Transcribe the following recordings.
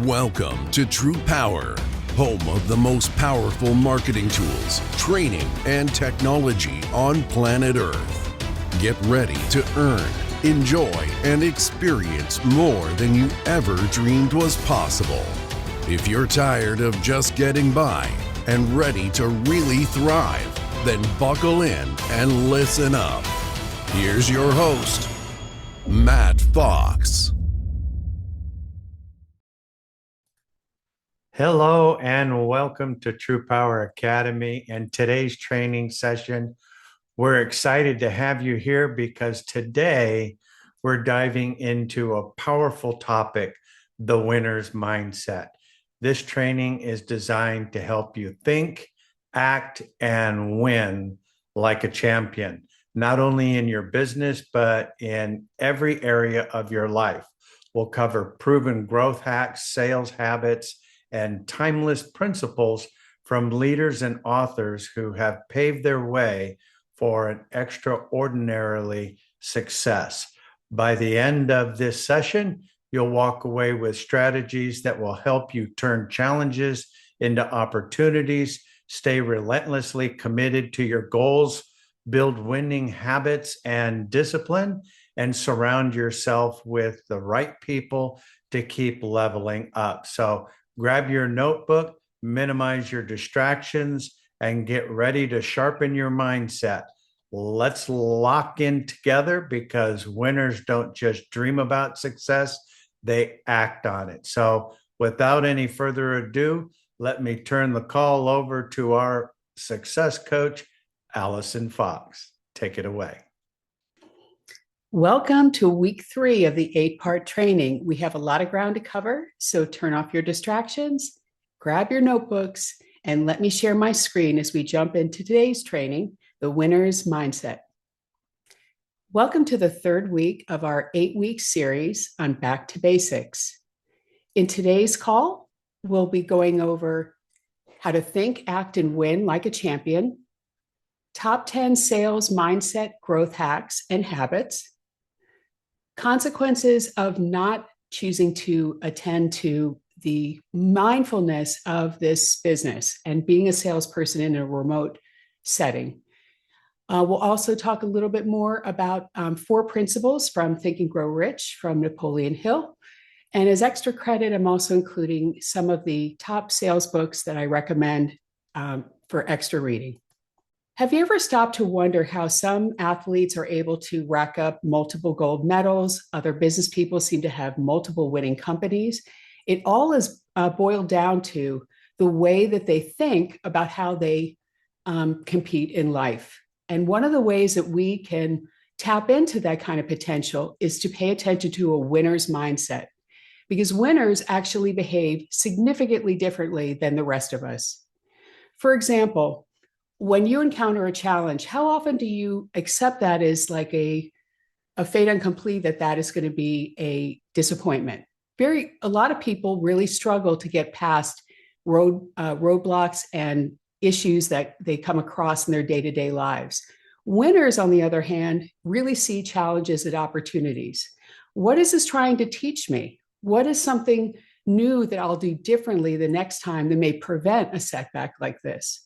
Welcome to TruPowur, home of the most powerful marketing tools, training, and technology on planet Earth. Get ready to earn, enjoy, and experience more than you ever dreamed was possible. If you're tired of just getting by and ready to really thrive, then buckle in and listen up. Here's your host, Matt Fox. Hello and welcome to TruPowur Academy. And today's training session, we're excited to have you here because today we're diving into a powerful topic, the winner's mindset. This training is designed to help you think, act, and win like a champion, not only in your business, but in every area of your life. We'll cover proven growth hacks, sales habits, and timeless principles from leaders and authors who have paved their way for an extraordinarily success. By the end of this session, you'll walk away with strategies that will help you turn challenges into opportunities, stay relentlessly committed to your goals, build winning habits and discipline, and surround yourself with the right people to keep leveling up. So grab your notebook, minimize your distractions, and get ready to sharpen your mindset. Let's lock in together because winners don't just dream about success, they act on it. So without any further ado, let me turn the call over to our success coach, Allison Fox. Take it away. Welcome to week 3 of the 8-part training. We have a lot of ground to cover, so turn off your distractions, grab your notebooks, and let me share my screen as we jump into today's training, the winner's mindset. Welcome to the 3rd week of our 8-week series on Back to Basics. In today's call, we'll be going over how to think, act, and win like a champion, top 10 sales mindset growth hacks and habits, consequences of not choosing to attend to the mindfulness of this business and being a salesperson in a remote setting. We'll also talk a little bit more about 4 principles from Think and Grow Rich from Napoleon Hill. And as extra credit, I'm also including some of the top sales books that I recommend for extra reading. Have you ever stopped to wonder how some athletes are able to rack up multiple gold medals? Other business people seem to have multiple winning companies. It all is boiled down to the way that they think about how they compete in life. And one of the ways that we can tap into that kind of potential is to pay attention to a winner's mindset, because winners actually behave significantly differently than the rest of us. For example, when you encounter a challenge, how often do you accept that as like a fait accompli, that is going to be a disappointment? A lot of people really struggle to get past roadblocks and issues that they come across in their day-to-day lives. Winners, on the other hand, really see challenges as opportunities. What is this trying to teach me? What is something new that I'll do differently the next time that may prevent a setback like this?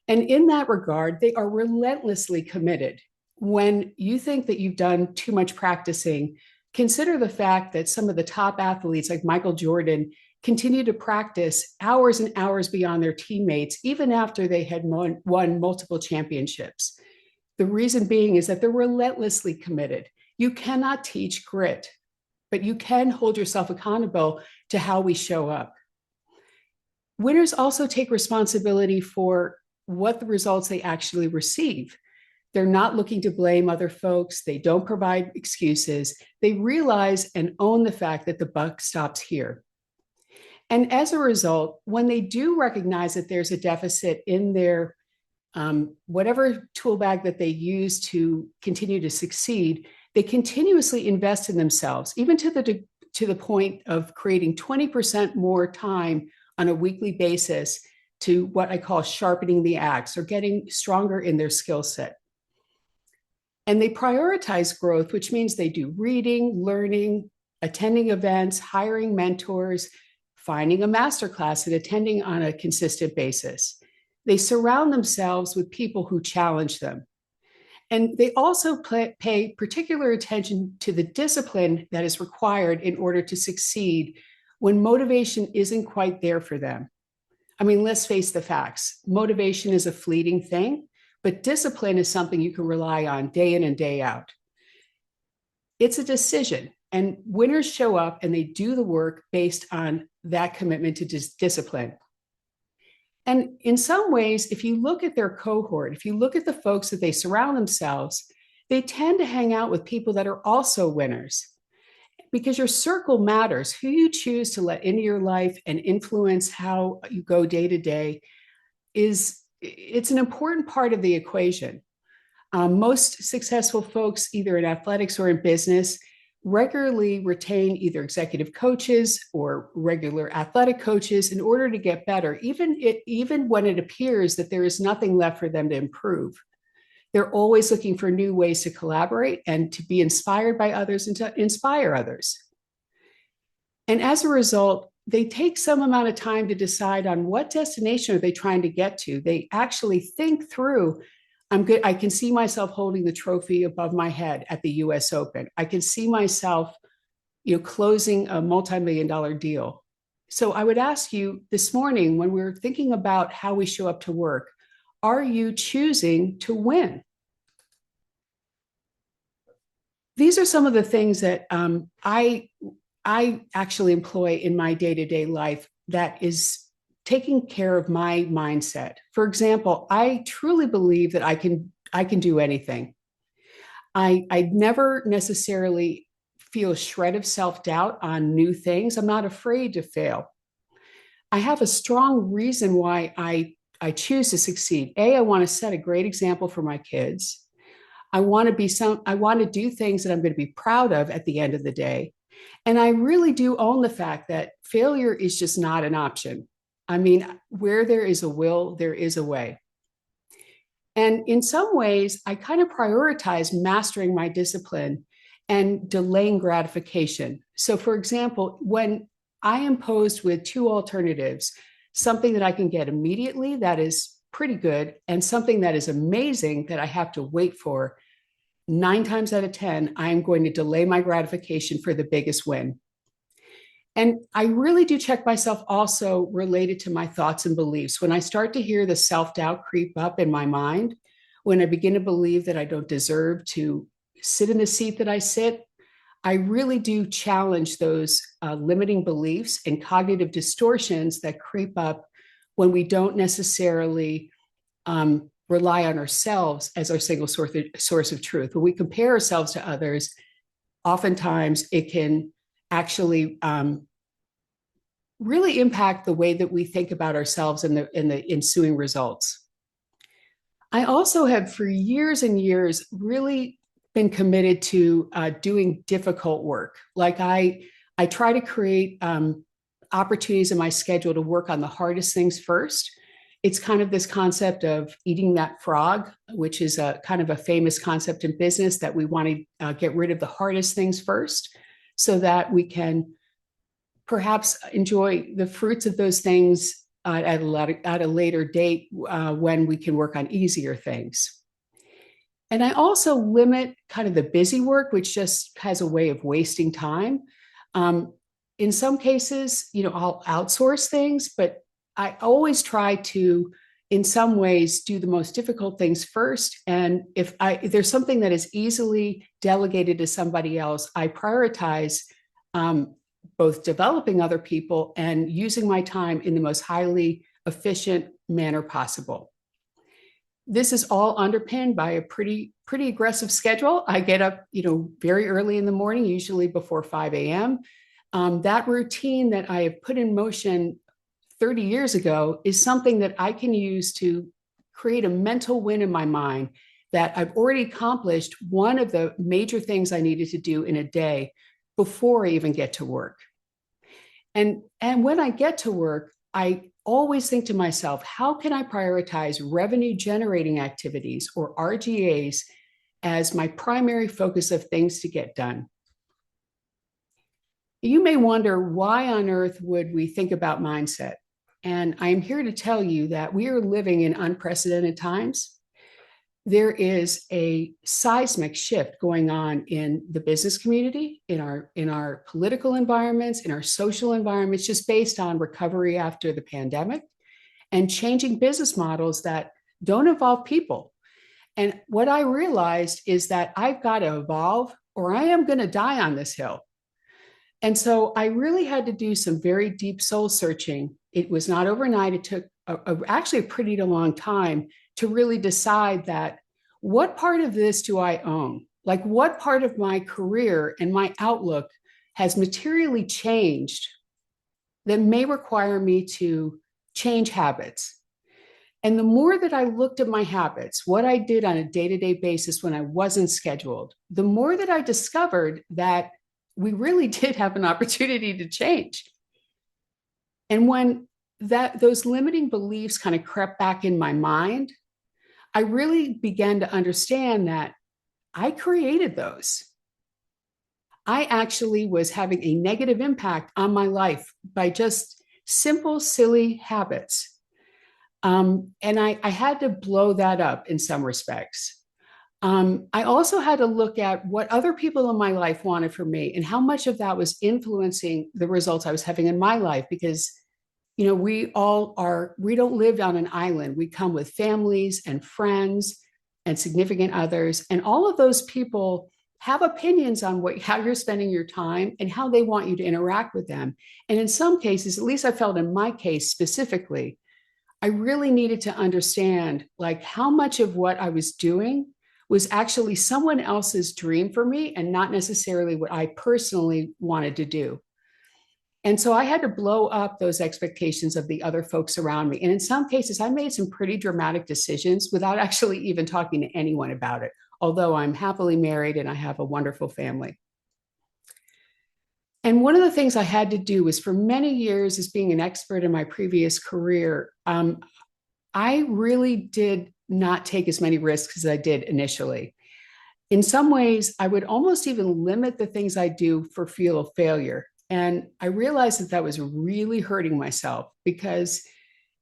And in that regard, they are relentlessly committed. When you think that you've done too much practicing, consider the fact that some of the top athletes like Michael Jordan continue to practice hours and hours beyond their teammates, even after they had won multiple championships. The reason being is that they're relentlessly committed. You cannot teach grit, but you can hold yourself accountable to how we show up. Winners also take responsibility for what the results they actually receive. They're not looking to blame other folks. They don't provide excuses. They realize and own the fact that the buck stops here. And as a result, when they do recognize that there's a deficit in their whatever tool bag that they use to continue to succeed, they continuously invest in themselves, even to the point of creating 20% more time on a weekly basis to what I call sharpening the axe or getting stronger in their skill set. And they prioritize growth, which means they do reading, learning, attending events, hiring mentors, finding a masterclass and attending on a consistent basis. They surround themselves with people who challenge them. And they also pay particular attention to the discipline that is required in order to succeed when motivation isn't quite there for them. I mean, let's face the facts. Motivation is a fleeting thing, but discipline is something you can rely on day in and day out. It's a decision, and winners show up and they do the work based on that commitment to discipline. And in some ways, if you look at their cohort, if you look at the folks that they surround themselves, they tend to hang out with people that are also winners, because your circle matters. Who you choose to let into your life and influence how you go day to day it's an important part of the equation. Most successful folks, either in athletics or in business, regularly retain either executive coaches or regular athletic coaches in order to get better, even when it appears that there is nothing left for them to improve. They're always looking for new ways to collaborate and to be inspired by others and to inspire others. And as a result, they take some amount of time to decide on what destination are they trying to get to. They actually think through, I'm good. I can see myself holding the trophy above my head at the US Open. I can see myself, closing a multi-million-dollar deal. So I would ask you this morning, when we're thinking about how we show up to work, are you choosing to win? These are some of the things that I actually employ in my day-to-day life that is taking care of my mindset. For example, I truly believe that I can do anything. I never necessarily feel a shred of self-doubt on new things. I'm not afraid to fail. I have a strong reason why I choose to succeed. I want to set a great example for my kids. I want to do things that I'm going to be proud of at the end of the day. And I really do own the fact that failure is just not an option. I mean, where there is a will, there is a way. And in some ways, I kind of prioritize mastering my discipline and delaying gratification. So for example, when I am posed with two alternatives, something that I can get immediately that is pretty good, and something that is amazing that I have to wait for, 9 times out of 10, I'm going to delay my gratification for the biggest win. And I really do check myself also related to my thoughts and beliefs. When I start to hear the self-doubt creep up in my mind, when I begin to believe that I don't deserve to sit in the seat that I sit, I really do challenge those limiting beliefs and cognitive distortions that creep up when we don't necessarily rely on ourselves as our single source of truth. When we compare ourselves to others, oftentimes it can actually really impact the way that we think about ourselves and the ensuing results. I also have for years and years really been committed to doing difficult work. Like I try to create opportunities in my schedule to work on the hardest things first. It's kind of this concept of eating that frog, which is a kind of a famous concept in business, that we want to get rid of the hardest things first so that we can perhaps enjoy the fruits of those things at a later date when we can work on easier things. And I also limit kind of the busy work, which just has a way of wasting time. In some cases, I'll outsource things, but I always try to, in some ways, do the most difficult things first. And if there's something that is easily delegated to somebody else, I prioritize both developing other people and using my time in the most highly efficient manner possible. This is all underpinned by a pretty aggressive schedule. I get up, very early in the morning, usually before 5 a.m. That routine that I have put in motion 30 years ago is something that I can use to create a mental win in my mind that I've already accomplished one of the major things I needed to do in a day before I even get to work. And when I get to work, I always think to myself, how can I prioritize revenue generating activities, or RGAs, as my primary focus of things to get done? You may wonder, why on earth would we think about mindset? And I'm here to tell you that we are living in unprecedented times. There is a seismic shift going on in the business community, in our political environments, in our social environments, just based on recovery after the pandemic and changing business models that don't involve people. And what I realized is that I've got to evolve or I am going to die on this hill. And so I really had to do some very deep soul searching. It was not overnight. It took actually a pretty long time to really decide that, what part of this do I own? Like, what part of my career and my outlook has materially changed that may require me to change habits? And the more that I looked at my habits, what I did on a day-to-day basis when I wasn't scheduled, the more that I discovered that we really did have an opportunity to change. And when those limiting beliefs kind of crept back in my mind, I really began to understand that I created those. I actually was having a negative impact on my life by just simple, silly habits. And I had to blow that up in some respects. I also had to look at what other people in my life wanted from me and how much of that was influencing the results I was having in my life. Because, we don't live on an island. We come with families and friends and significant others. And all of those people have opinions on how you're spending your time and how they want you to interact with them. And in some cases, at least I felt in my case specifically, I really needed to understand like how much of what I was doing was actually someone else's dream for me and not necessarily what I personally wanted to do. And so I had to blow up those expectations of the other folks around me. And in some cases, I made some pretty dramatic decisions without actually even talking to anyone about it, although I'm happily married and I have a wonderful family. And one of the things I had to do was, for many years as being an expert in my previous career, I really did not take as many risks as I did initially. In some ways, I would almost even limit the things I do for fear of failure. And I realized that was really hurting myself, because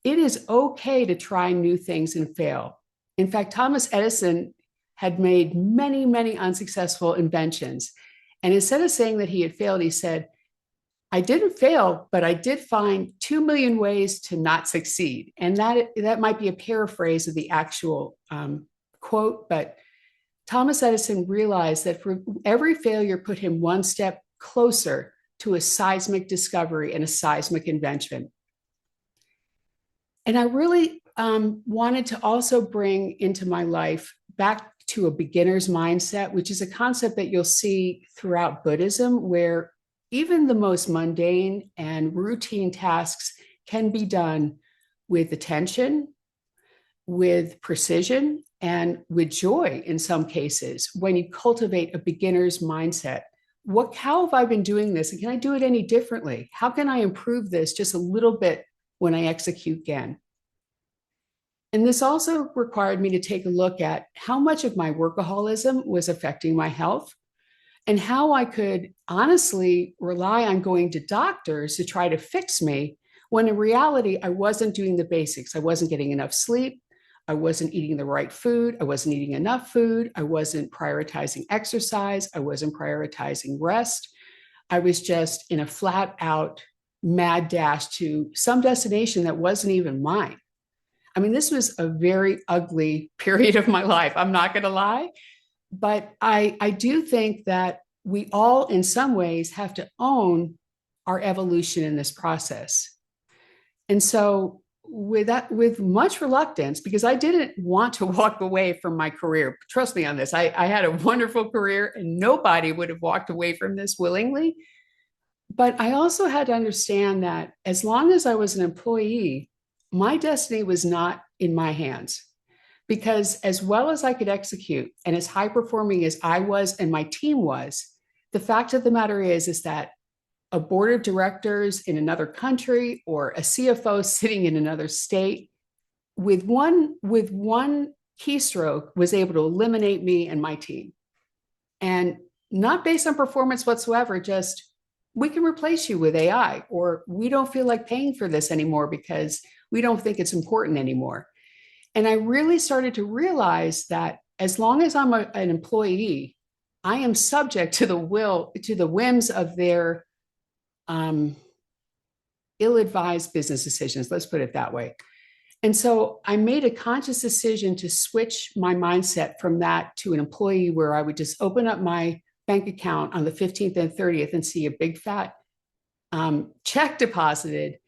it is okay to try new things and fail. In fact, Thomas Edison had made many, many unsuccessful inventions. And instead of saying that he had failed, he said, I didn't fail, but I did find 2 million ways to not succeed. And that might be a paraphrase of the actual quote, but Thomas Edison realized that for every failure put him one step closer to a seismic discovery and a seismic invention. And I really wanted to also bring into my life back to a beginner's mindset, which is a concept that you'll see throughout Buddhism, where even the most mundane and routine tasks can be done with attention, with precision, and with joy in some cases when you cultivate a beginner's mindset. How have I been doing this? And can I do it any differently? How can I improve this just a little bit when I execute again? And this also required me to take a look at how much of my workaholism was affecting my health, and how I could honestly rely on going to doctors to try to fix me, when in reality, I wasn't doing the basics. I wasn't getting enough sleep. I wasn't eating the right food. I wasn't eating enough food. I wasn't prioritizing exercise. I wasn't prioritizing rest. I was just in a flat out mad dash to some destination that wasn't even mine. I mean, this was a very ugly period of my life. I'm not going to lie. But I do think that we all, in some ways, have to own our evolution in this process. And so with much reluctance, because I didn't want to walk away from my career. Trust me on this. I had a wonderful career and nobody would have walked away from this willingly. But I also had to understand that as long as I was an employee, my destiny was not in my hands. Because as well as I could execute and as high performing as I was and my team was, the fact of the matter is that a board of directors in another country or a CFO sitting in another state with one keystroke was able to eliminate me and my team. And not based on performance whatsoever, just we can replace you with AI, or we don't feel like paying for this anymore because we don't think it's important anymore. And I really started to realize that as long as I'm an employee, I am subject to the whims of their ill-advised business decisions. Let's put it that way. And so I made a conscious decision to switch my mindset from that to an employee where I would just open up my bank account on the 15th and 30th and see a big fat check deposited,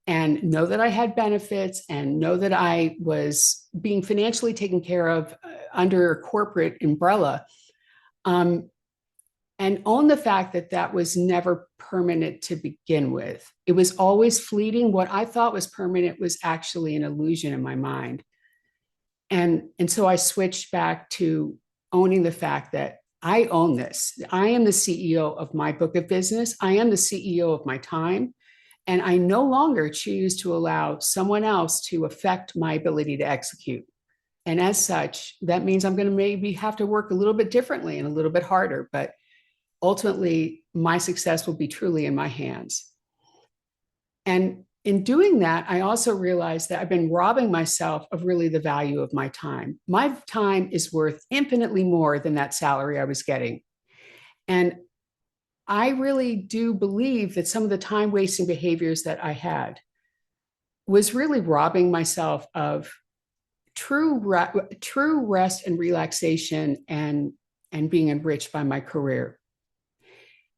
and know that I had benefits and know that I was being financially taken care of under a corporate umbrella. And own the fact that that was never permanent to begin with. It was always fleeting. What I thought was permanent was actually an illusion in my mind. And so I switched back to owning the fact that I own this. I am the CEO of my book of business. I am the CEO of my time. And I no longer choose to allow someone else to affect my ability to execute. And as such, that means I'm going to maybe have to work a little bit differently and a little bit harder, but ultimately my success will be truly in my hands. And in doing that, I also realized that I've been robbing myself of really the value of my time. My time is worth infinitely more than that salary I was getting. And I really do believe that some of the time wasting behaviors that I had was really robbing myself of true rest and relaxation and being enriched by my career.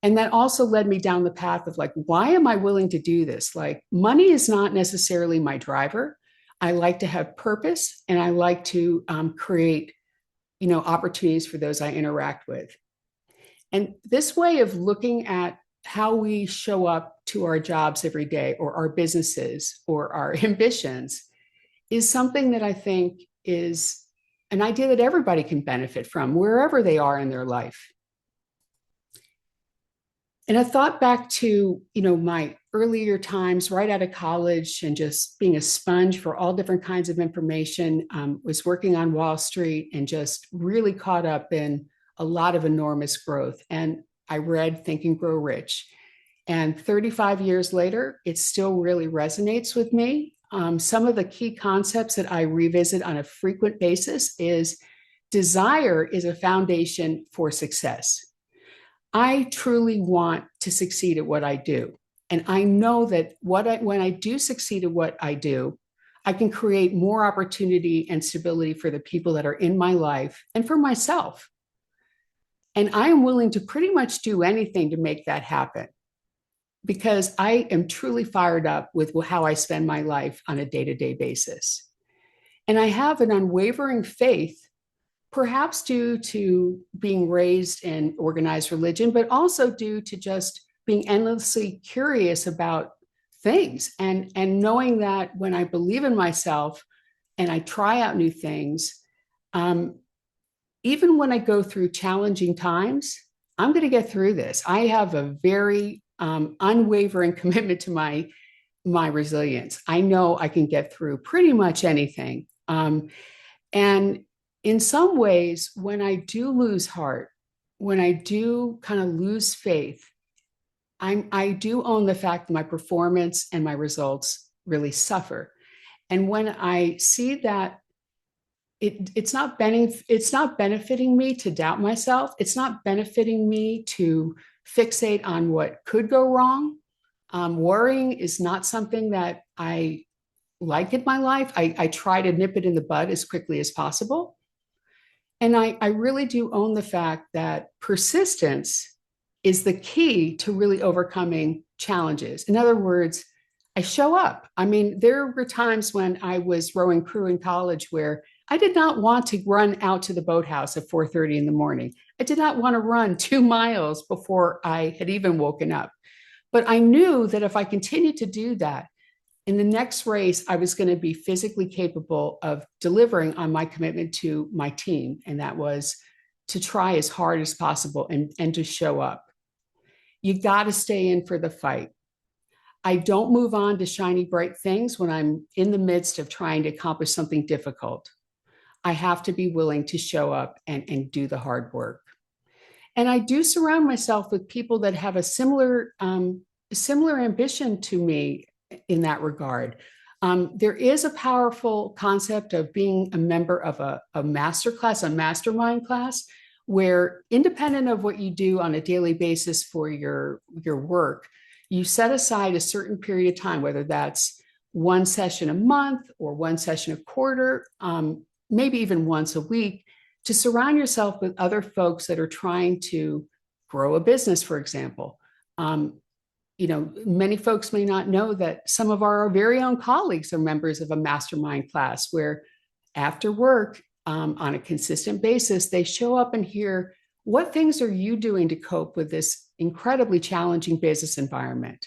And that also led me down the path of like, why am I willing to do this? Like, money is not necessarily my driver. I like to have purpose, and I like to create, opportunities for those I interact with. And this way of looking at how we show up to our jobs every day, or our businesses, or our ambitions, is something that I think is an idea that everybody can benefit from wherever they are in their life. And I thought back to, my earlier times right out of college and just being a sponge for all different kinds of information, was working on Wall Street and just really caught up in a lot of enormous growth. And I read Think and Grow Rich. And 35 years later, it still really resonates with me. Some of the key concepts that I revisit on a frequent basis is desire is a foundation for success. I truly want to succeed at what I do. And I know that when I do succeed at what I do, I can create more opportunity and stability for the people that are in my life and for myself. And I am willing to pretty much do anything to make that happen, because I am truly fired up with how I spend my life on a day-to-day basis. And I have an unwavering faith, perhaps due to being raised in organized religion, but also due to just being endlessly curious about things and knowing that when I believe in myself and I try out new things, even when I go through challenging times, I'm going to get through this. I have a very unwavering commitment to my resilience. I know I can get through pretty much anything. And in some ways, when I do lose heart, when I do kind of lose faith, I do own the fact that my performance and my results really suffer. And when I see that it's not benefiting me to doubt myself, it's not benefiting me to fixate on what could go wrong. Worrying is not something that I like in my life. I try to nip it in the bud as quickly as possible. And I really do own the fact that persistence is the key to really overcoming challenges. In other words, I show up. I mean, there were times when I was rowing crew in college where I did not want to run out to the boathouse at 4:30 in the morning. I did not want to run 2 miles before I had even woken up. But I knew that if I continued to do that, in the next race, I was going to be physically capable of delivering on my commitment to my team. And that was to try as hard as possible and to show up. You got to stay in for the fight. I don't move on to shiny, bright things when I'm in the midst of trying to accomplish something difficult. I have to be willing to show up and do the hard work. And I do surround myself with people that have a similar ambition to me in that regard. There is a powerful concept of being a member of a master class, a mastermind class, where independent of what you do on a daily basis for your work, you set aside a certain period of time, whether that's one session a month or one session a quarter, maybe even once a week, to surround yourself with other folks that are trying to grow a business, for example. Many folks may not know that some of our very own colleagues are members of a mastermind class where after work, on a consistent basis, they show up and hear, what things are you doing to cope with this incredibly challenging business environment?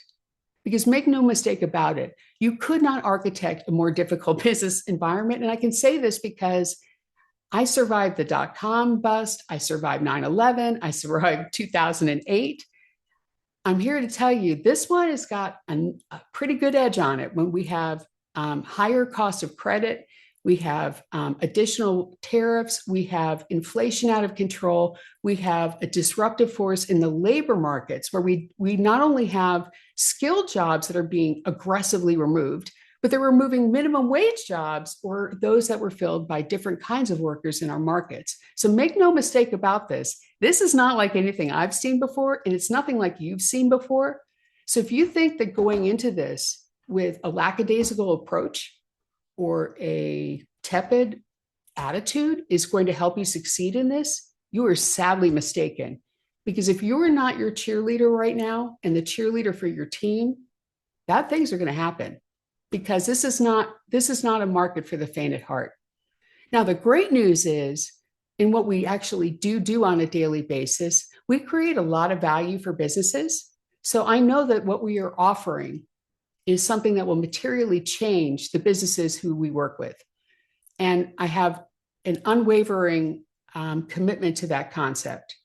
Because make no mistake about it, you could not architect a more difficult business environment. And I can say this because I survived the dot-com bust. I survived 9/11. I survived 2008. I'm here to tell you, this one has got a pretty good edge on it when we have higher cost of credit. We have additional tariffs. We have inflation out of control. We have a disruptive force in the labor markets where we not only have skilled jobs that are being aggressively removed, but they're removing minimum wage jobs or those that were filled by different kinds of workers in our markets. So make no mistake about this. This is not like anything I've seen before, and it's nothing like you've seen before. So if you think that going into this with a lackadaisical approach or a tepid attitude is going to help you succeed in this, you are sadly mistaken. Because if you are not your cheerleader right now and the cheerleader for your team, bad things are going to happen, because this is not a market for the faint at heart. Now, the great news is, in what we actually do on a daily basis, we create a lot of value for businesses. So I know that what we are offering is something that will materially change the businesses who we work with. And I have an unwavering commitment to that concept.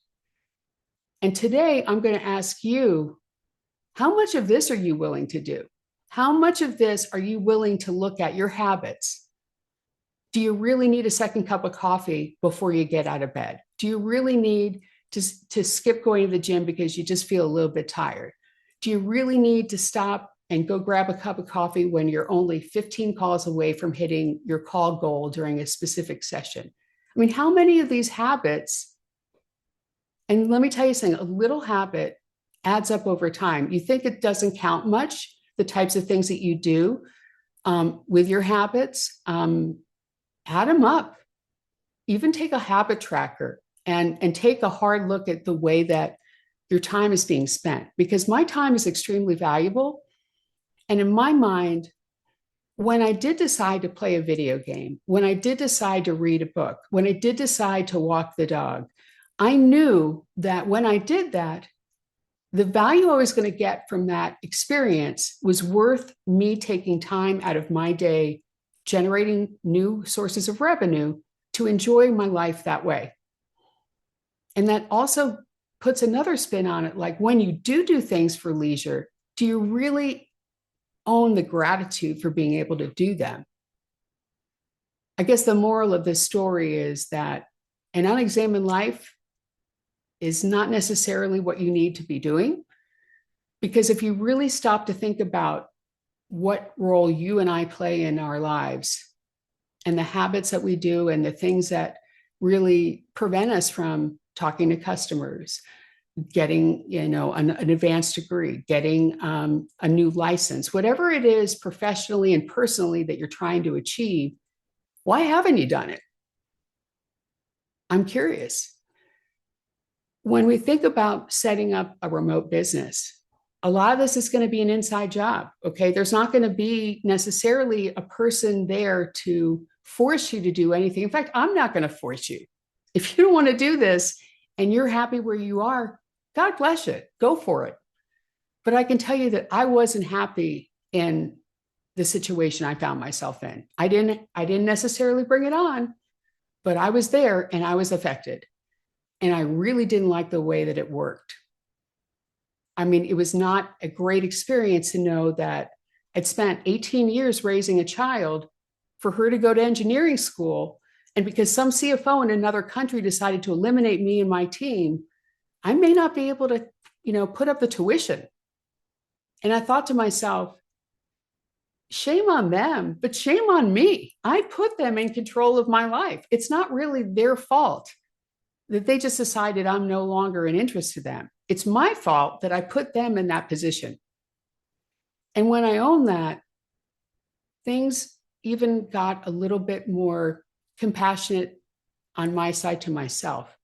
And today I'm going to ask you, how much of this are you willing to do? How much of this are you willing to look at your habits? Do you really need a second cup of coffee before you get out of bed? Do you really need to skip going to the gym because you just feel a little bit tired? Do you really need to stop and go grab a cup of coffee when you're only 15 calls away from hitting your call goal during a specific session? I mean, how many of these habits, and let me tell you something, a little habit adds up over time. You think it doesn't count much, the types of things that you do with your habits, add them up. Even take a habit tracker and take a hard look at the way that your time is being spent, because my time is extremely valuable. And in my mind, when I did decide to play a video game, when I did decide to read a book, when I did decide to walk the dog, I knew that when I did that, the value I was going to get from that experience was worth me taking time out of my day, generating new sources of revenue to enjoy my life that way. And that also puts another spin on it. Like, when you do things for leisure, do you really own the gratitude for being able to do them? I guess the moral of this story is that an unexamined life is not necessarily what you need to be doing. Because if you really stop to think about what role you and I play in our lives and the habits that we do and the things that really prevent us from talking to customers, getting, an advanced degree, getting a new license, whatever it is professionally and personally that you're trying to achieve, why haven't you done it? I'm curious. When we think about setting up a remote business, a lot of this is going to be an inside job. Okay. There's not going to be necessarily a person there to force you to do anything. In fact, I'm not going to force you. If you don't want to do this and you're happy where you are, God bless you, go for it. But I can tell you that I wasn't happy in the situation I found myself in. I didn't necessarily bring it on, but I was there and I was affected. And I really didn't like the way that it worked. I mean, it was not a great experience to know that I'd spent 18 years raising a child for her to go to engineering school. And because some CFO in another country decided to eliminate me and my team, I may not be able to, put up the tuition. And I thought to myself, shame on them, but shame on me. I put them in control of my life. It's not really their fault that they just decided I'm no longer an interest to them. It's my fault that I put them in that position. And when I own that, things even got a little bit more compassionate on my side to myself,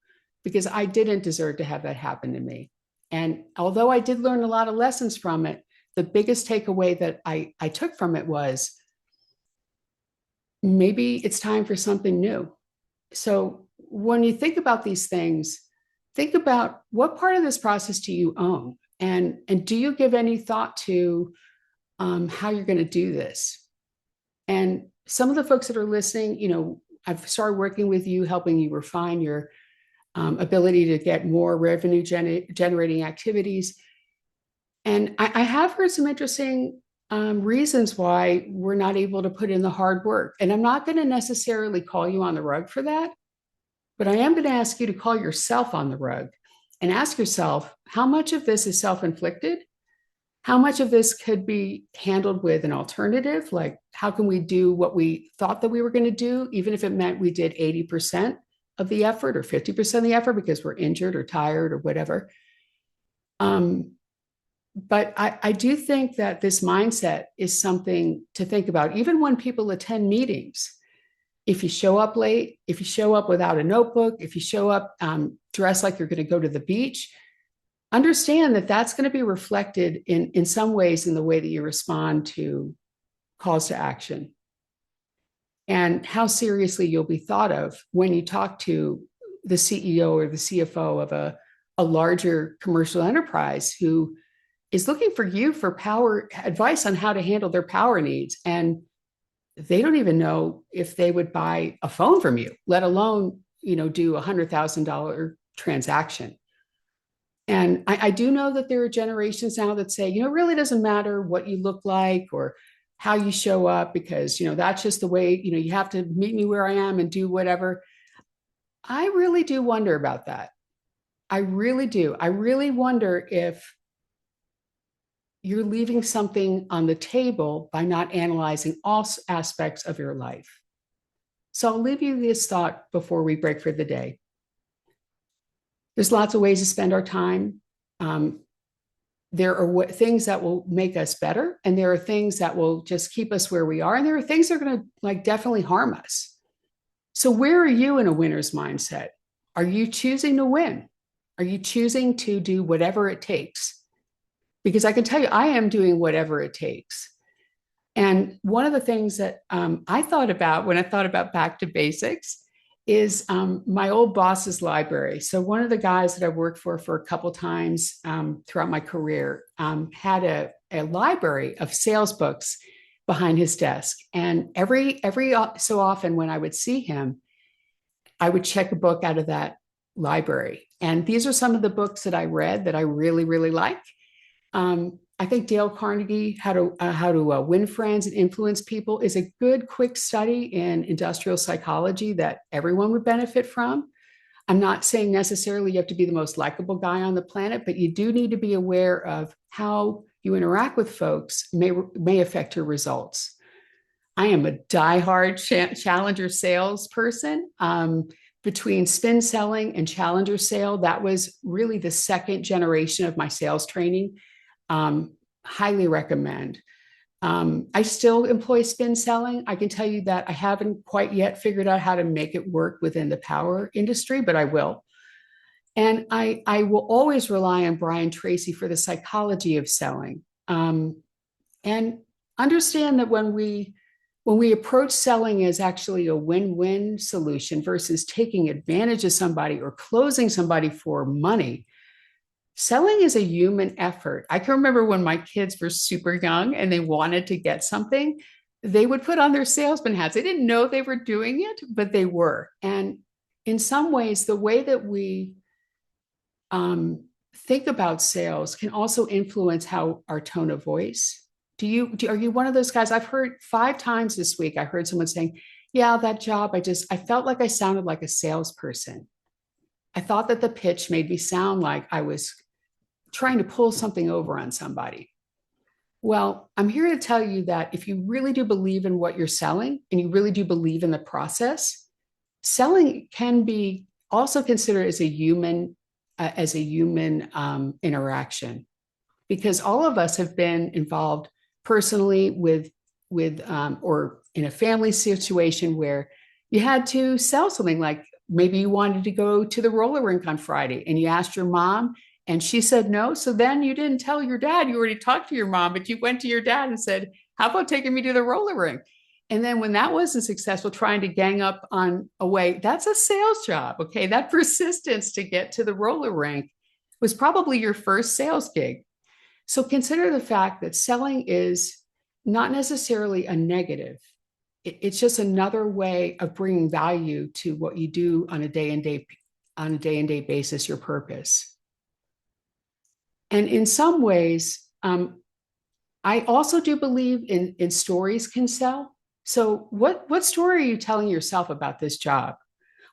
because I didn't deserve to have that happen to me. And although I did learn a lot of lessons from it, the biggest takeaway that I took from it was maybe it's time for something new. So when you think about these things, think about what part of this process do you own? And do you give any thought to how you're going to do this? And some of the folks that are listening, I've started working with you, helping you refine your ability to get more revenue generating activities. And I have heard some interesting reasons why we're not able to put in the hard work. And I'm not going to necessarily call you on the rug for that, but I am going to ask you to call yourself on the rug and ask yourself, how much of this is self-inflicted? How much of this could be handled with an alternative? Like, how can we do what we thought that we were going to do, even if it meant we did 80% of the effort or 50% of the effort because we're injured or tired or whatever? But I do think that this mindset is something to think about. Even when people attend meetings, if you show up late, if you show up without a notebook, if you show up dressed like you're going to go to the beach, understand that that's going to be reflected in some ways in the way that you respond to calls to action, and how seriously you'll be thought of when you talk to the CEO or the CFO of a larger commercial enterprise who is looking for you for power advice on how to handle their power needs. And they don't even know if they would buy a phone from you, let alone, do $100,000 transaction. And I do know that there are generations now that say, it really doesn't matter what you look like or how you show up, because, that's just the way, you have to meet me where I am and do whatever. I really do wonder about that. I really do. I really wonder if you're leaving something on the table by not analyzing all aspects of your life. So I'll leave you this thought before we break for the day. There's lots of ways to spend our time. There are things that will make us better, and there are things that will just keep us where we are, and there are things that are going to definitely harm us. So where are you in a winner's mindset? Are you choosing to win? Are you choosing to do whatever it takes? Because I can tell you, I am doing whatever it takes. And one of the things that I thought about when I thought about back to basics is my old boss's library. So one of the guys that I worked for a couple of times throughout my career had a library of sales books behind his desk. And every so often when I would see him, I would check a book out of that library. And these are some of the books that I read that I really, really like. I think Dale Carnegie, How to Win Friends and Influence People, is a good, quick study in industrial psychology that everyone would benefit from. I'm not saying necessarily you have to be the most likable guy on the planet, but you do need to be aware of how you interact with folks may affect your results. I am a diehard challenger salesperson. Between spin selling and challenger sale, that was really the second generation of my sales training. Highly recommend. I still employ spin selling. I can tell you that I haven't quite yet figured out how to make it work within the power industry, but I will. And I will always rely on Brian Tracy for the psychology of selling. And understand that when we approach selling as actually a win-win solution versus taking advantage of somebody or closing somebody for money, selling is a human effort. I can remember when my kids were super young and they wanted to get something, they would put on their salesman hats. They didn't know they were doing it, but they were. And in some ways, the way that we think about sales can also influence how our tone of voice. Are you one of those guys? I've heard 5 times this week, I heard someone saying, yeah, that job, I felt like I sounded like a salesperson. I thought that the pitch made me sound like I was trying to pull something over on somebody. Well, I'm here to tell you that if you really do believe in what you're selling and you really do believe in the process, selling can be also considered as a human interaction, because all of us have been involved personally with or in a family situation where you had to sell something. Like maybe you wanted to go to the roller rink on Friday and you asked your mom and she said no. So then you didn't tell your dad. You already talked to your mom, but you went to your dad and said, how about taking me to the roller rink? And then when that wasn't successful, trying to gang up on a way, that's a sales job. Okay. That persistence to get to the roller rink was probably your first sales gig. So consider the fact that selling is not necessarily a negative. It's just another way of bringing value to what you do on a day and day basis, your purpose. And in some ways, I also do believe in stories can sell. So what story are you telling yourself about this job?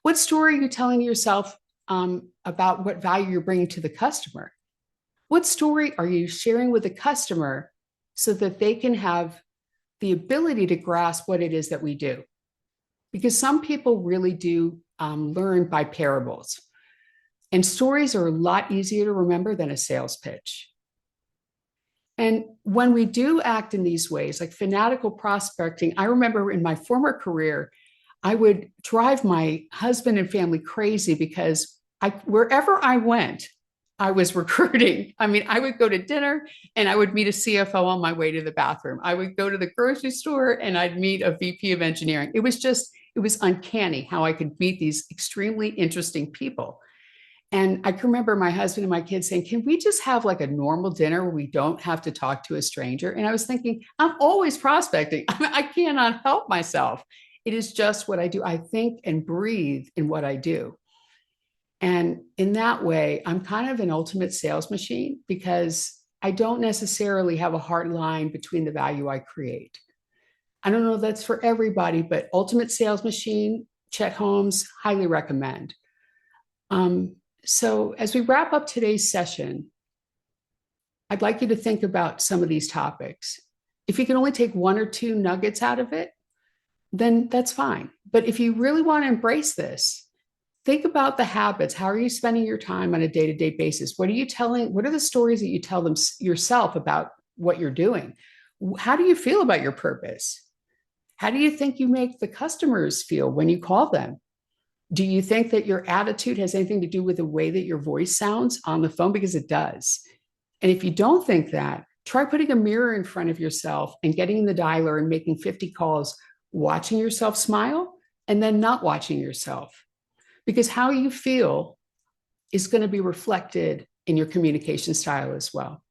What story are you telling yourself about what value you're bringing to the customer? What story are you sharing with the customer so that they can have the ability to grasp what it is that we do? Because some people really do learn by parables. And stories are a lot easier to remember than a sales pitch. And when we do act in these ways, like fanatical prospecting, I remember in my former career, I would drive my husband and family crazy because wherever I went, I was recruiting. I mean, I would go to dinner and I would meet a CFO on my way to the bathroom. I would go to the grocery store and I'd meet a VP of engineering. It was uncanny how I could meet these extremely interesting people. And I can remember my husband and my kids saying, can we just have like a normal dinner where we don't have to talk to a stranger? And I was thinking, I'm always prospecting. I cannot help myself. It is just what I do. I think and breathe in what I do. And in that way, I'm kind of an ultimate sales machine because I don't necessarily have a hard line between the value I create. I don't know if that's for everybody, but ultimate sales machine, Chet Holmes, highly recommend. So as we wrap up today's session, I'd like you to think about some of these topics. If you can only take one or two nuggets out of it, then that's fine. But if you really want to embrace this, think about the habits. How are you spending your time on a day-to-day basis? What are the stories that you tell them yourself about what you're doing? How do you feel about your purpose? How do you think you make the customers feel when you call them? Do you think that your attitude has anything to do with the way that your voice sounds on the phone? Because it does. And if you don't think that, try putting a mirror in front of yourself and getting in the dialer and making 50 calls, watching yourself smile and then not watching yourself. Because how you feel is going to be reflected in your communication style as well.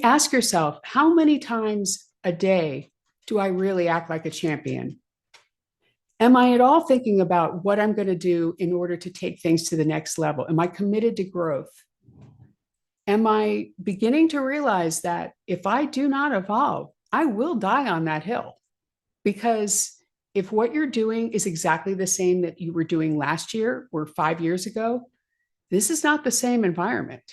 Ask yourself, how many times a day do I really act like a champion? Am I at all thinking about what I'm going to do in order to take things to the next level? Am I committed to growth? Am I beginning to realize that if I do not evolve, I will die on that hill? Because if what you're doing is exactly the same that you were doing last year or 5 years ago, this is not the same environment.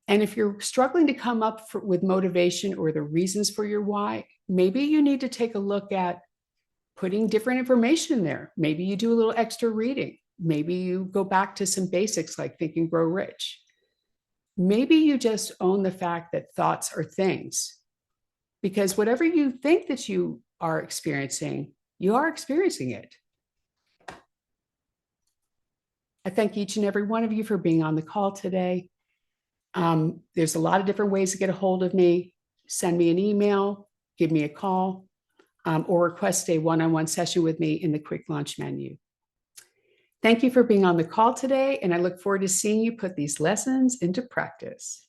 And if you're struggling to come up with motivation or the reasons for your why, maybe you need to take a look at putting different information in there. Maybe you do a little extra reading. Maybe you go back to some basics like Think and Grow Rich. Maybe you just own the fact that thoughts are things. Because whatever you think that you are experiencing it. I thank each and every one of you for being on the call today. There's a lot of different ways to get a hold of me. Send me an email, give me a call, or request a one-on-one session with me in the quick launch menu. Thank you for being on the call today, and I look forward to seeing you put these lessons into practice.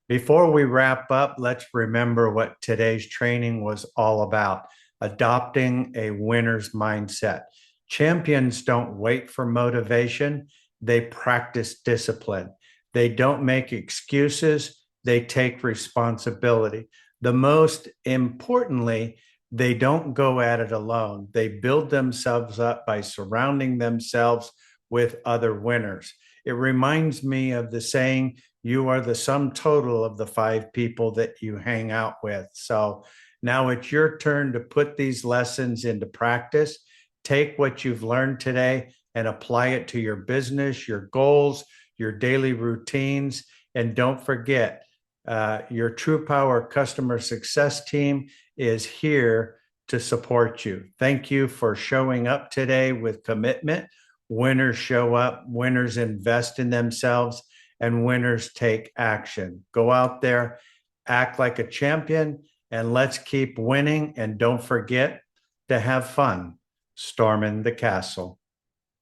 Before we wrap up, let's remember what today's training was all about: adopting a winner's mindset. Champions don't wait for motivation, they practice discipline. They don't make excuses, they take responsibility. The most importantly, they don't go at it alone. They build themselves up by surrounding themselves with other winners. It reminds me of the saying, you are the sum total of the 5 people that you hang out with. So now it's your turn to put these lessons into practice. Take what you've learned today and apply it to your business, your goals, your daily routines. And don't forget, your TruPowur customer success team is here to support you. Thank you for showing up today with commitment. Winners show up, winners invest in themselves, and winners take action. Go out there, act like a champion, and let's keep winning. And don't forget to have fun storming the castle.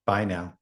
Bye now.